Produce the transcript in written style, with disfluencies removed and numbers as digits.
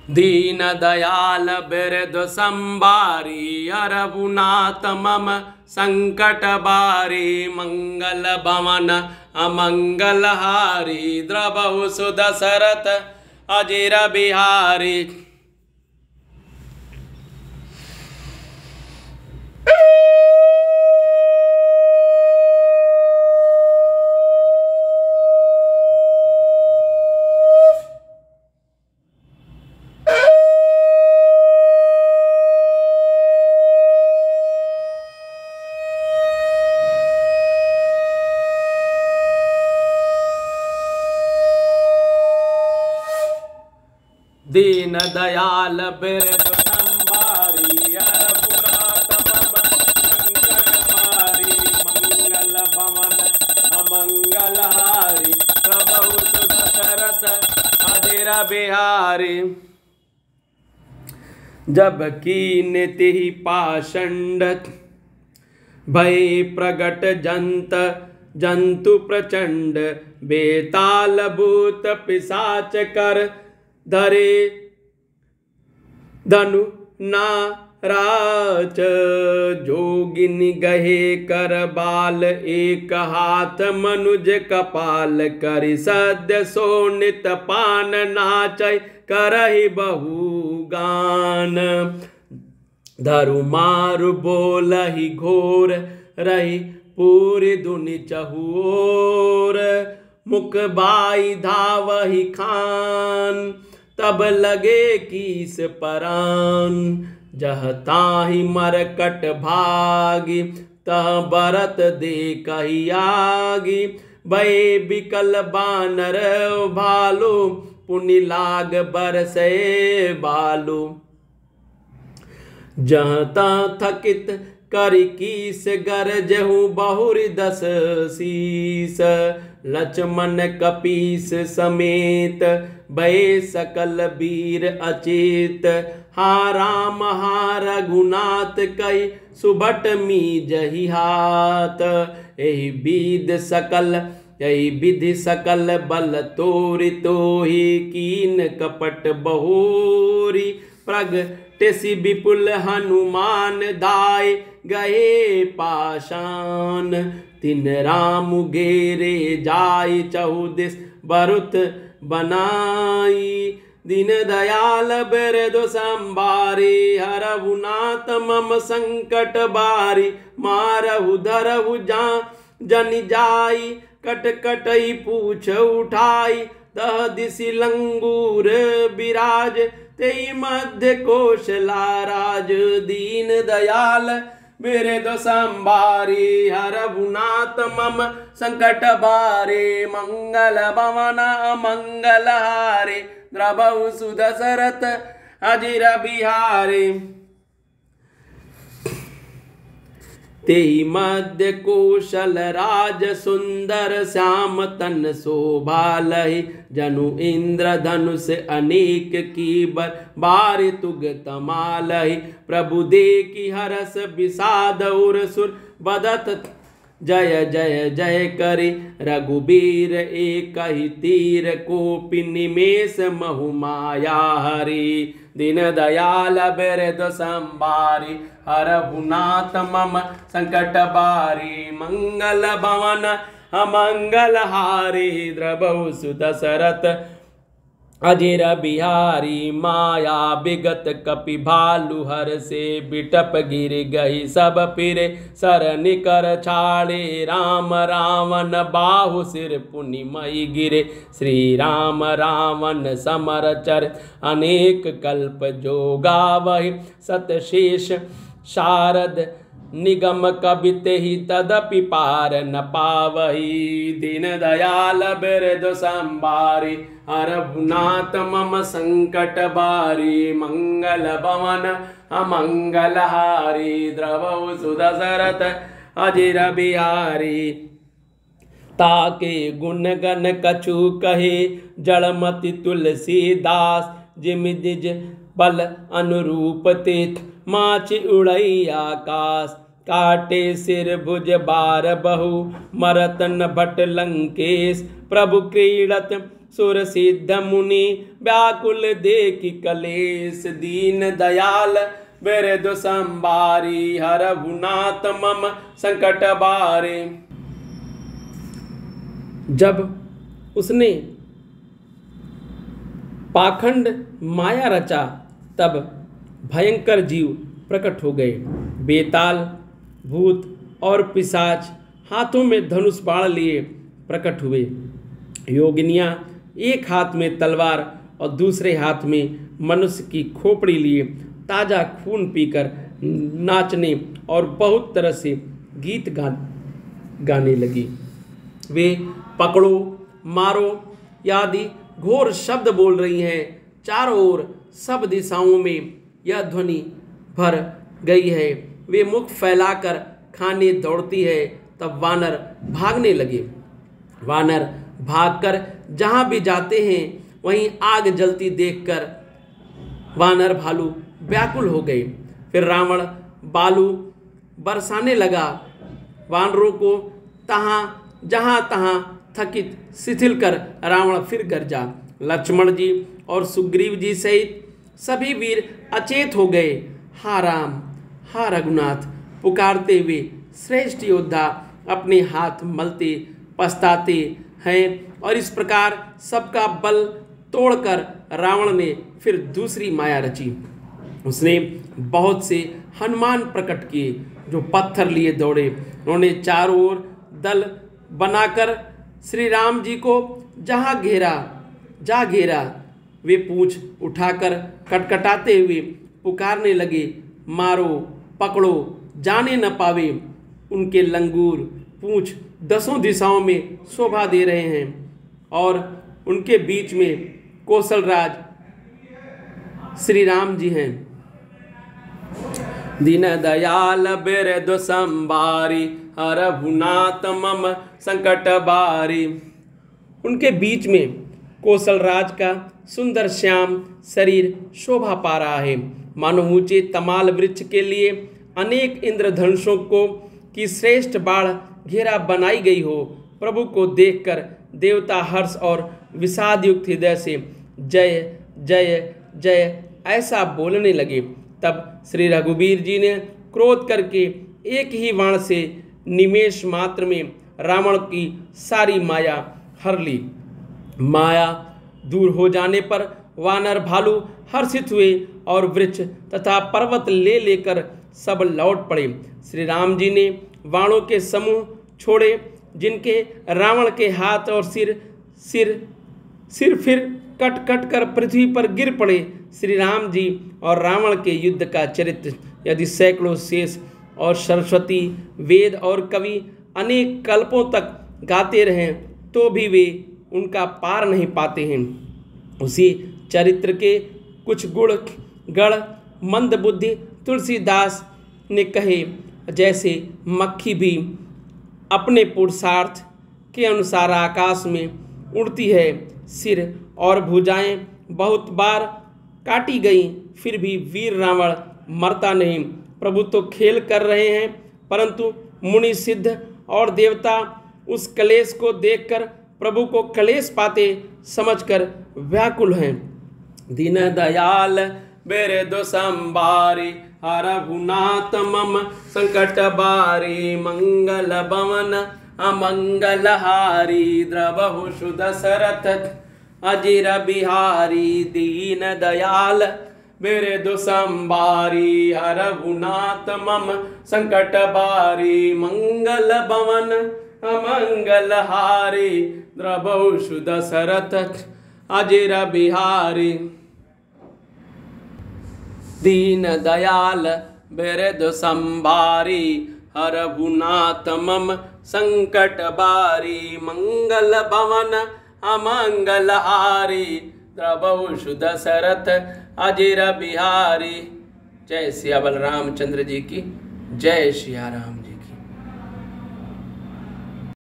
दीन दयाल बिरद संबारी अरघुनाथ मम संकट बारी मंगल भवन अमंगल हारी द्रवहु सुदशरथ अजिर बिहारी। दीन दयाल बिरद संबारी अरघुनाथ मम संकट बारी मंगल भवन अमंगल हारी प्रभु सुदशरथ अजिर बिहारी। जब कीन तिहि पाषंड भय प्रगट जंतु प्रचंड बेताल भूत पिशाच कर धरे धनु नाराच जोगिनी गहे कर बाल एक हाथ मनुज कपाल करि सद्य सोनित पान नाचय करहि बहु गान धरु मारु बोलहि घोर रही पूरी दुनि चहुओर मुख बाई धावहि खान तब लगे कीस परान जह ताहि मरकट भागी तह बरत दे कही आगी भय बिकल बानर भालू पुनि लाग बरसे बालू जह तह थकित करि कीस गरजहु बहुरि दस शीस लक्ष्मण कपीस समेत भय सकल वीर अचेत हा राम हा रघुनाथ कई सुभट मीजहि हाथ एहि विधि सकल बल तोरि तोहि कीन कपट बहोरी प्रगटेसि विपुल हनुमान दाय गए पाषाण तिन राम घेरे जाय चहुदिस बरुत बनाई दीन दयाल बिरद संबारी हरघुनाथ मम संकट बारी मारहु धरहु जन जाई कट कटई पूछ उठाई दह दिशि लंगूर विराज तेई मध्य कौशला राज दीन दयाल बिरद संबारी हरघुनाथ मम संकट बारे मंगल भवन मंगल हारे द्रवहु सुदशरथ अजिर बिहारी। तेहि मध्य कौशल राज सुंदर श्याम तन शोभा लहि जनु इंद्र धनुष अनेक की बारि तुग तमालहि प्रभु देखि हरस विषाद उर सुर बदत जय जय जय करि रघुबीर एक ही तीर कोपि निमेष महु माया हरि दीन दयाल बिरद संबारी हरघुनाथ मम संकट बारी मंगल भवन अमंगल हारी द्रवहु सुदशरथ अजिर बिहारी माया विगत कपि भालु हर से बिटप गिर गई सब फिरे सरन कर छाड़े राम रावण बाहु सिर पुनि मई गिरे श्री राम रावण समर चर अनेक कल्प जो गावहि सतशेष शारद निगम कविते ही तदपि पार न पावही दीन दयाल बिरद संबारी हरघुनाथ मम संकट बारी मंगल भवन अमंगल हारी द्रवहु सुदशरथ अजिर बिहारी। ताके गुण गण कछु कहे जड़मति तुलसीदास जिम निज बल अनुरूप तीर्थ माच उड़ई आकाश काटे सिर भुज बार बहु मरतन भट लंकेश प्रभु क्रीड़त सुर सिद्ध मुनि व्याकुल देखि कलेश, दीन दयाल बिरधु संबारी, हरहु नाथ मम संकट बारे। जब उसने पाखंड माया रचा तब भयंकर जीव प्रकट हो गए। बेताल, भूत और पिशाच हाथों में धनुष बाण लिए प्रकट हुए। योगिनियाँ एक हाथ में तलवार और दूसरे हाथ में मनुष्य की खोपड़ी लिए ताजा खून पीकर नाचने और बहुत तरह से गीत गाने लगी। वे पकड़ो मारो आदि घोर शब्द बोल रही हैं। चारों ओर सब दिशाओं में यह ध्वनि भर गई है। वे मुख फैलाकर खाने दौड़ती है। तब वानर भागने लगे। वानर भागकर जहाँ भी जाते हैं वहीं आग जलती देखकर वानर भालू व्याकुल हो गए। फिर रावण बालू बरसाने लगा। वानरों को जहाँ तहाँ थकित शिथिल कर रावण फिर गरजा। लक्ष्मण जी और सुग्रीव जी सहित सभी वीर अचेत हो गए। हा राम, हा रघुनाथ पुकारते हुए श्रेष्ठ योद्धा अपने हाथ मलते पछताते हैं। और इस प्रकार सबका बल तोड़कर रावण ने फिर दूसरी माया रची। उसने बहुत से हनुमान प्रकट किए जो पत्थर लिए दौड़े। उन्होंने चारों ओर दल बनाकर श्री राम जी को जहाँ घेरा वे पूंछ उठाकर कटकटाते हुए पुकारने लगे, मारो पकड़ो जाने न पावे। उनके लंगूर पूंछ दसों दिशाओं में शोभा दे रहे हैं और उनके बीच में कौशलराज श्री राम जी हैं। दीन दयाल बिरधु संबारी, हरहु नाथ मम संकट बारी। उनके बीच में कौशलराज का सुंदर श्याम शरीर शोभा पा रहा है। मानो ऊंचे तमाल वृक्ष के लिए अनेक इंद्रधनुषों की श्रेष्ठ बाढ़ घेरा बनाई गई हो। प्रभु को देखकर देवता हर्ष और विषाद युक्त हृदय से जय जय जय ऐसा बोलने लगे। तब श्री रघुवीर जी ने क्रोध करके एक ही बाण से निमेष मात्र में रावण की सारी माया हर ली। माया दूर हो जाने पर वानर भालू हर्षित हुए और वृक्ष तथा पर्वत लेकर सब लौट पड़े। श्री राम जी ने बाणों के समूह छोड़े जिनके रावण के हाथ और सिर फिर कट कर पृथ्वी पर गिर पड़े। श्री राम जी और रावण के युद्ध का चरित्र यदि सैकड़ों शेष और सरस्वती वेद और कवि अनेक कल्पों तक गाते रहें तो भी वे उनका पार नहीं पाते हैं। उसी चरित्र के कुछ गण मंद बुद्धि तुलसीदास ने कहे, जैसे मक्खी भी अपने पुरुषार्थ के अनुसार आकाश में उड़ती है। सिर और भुजाएं बहुत बार काटी गई फिर भी वीर रावण मरता नहीं। प्रभु तो खेल कर रहे हैं परंतु मुनि सिद्ध और देवता उस कलेश को देखकर प्रभु को कलेश पाते समझकर व्याकुल हैं। दीन दयाल बिरधु संबारी, हरहु नाथ मम संकट बारी। मंगल भवन अमंगल हारी, द्रवहु सुदशरथ अजिर बिहारी। दीन दयाल बिरधु संबारी, हरहु नाथ मम संकट बारी। मंगल भवन अमंगल हारी, द्रवहु सुदशरथ अजिर बिहारी। दीन दयाल बिरधु संबारी, हरहु नाथ मम संकट बारी। मंगल भवन अमंगल हारी, द्रवहु सुदशरथ अजिर बिहारी। जय सिया बलरामचंद्र जी की जय सिया राम।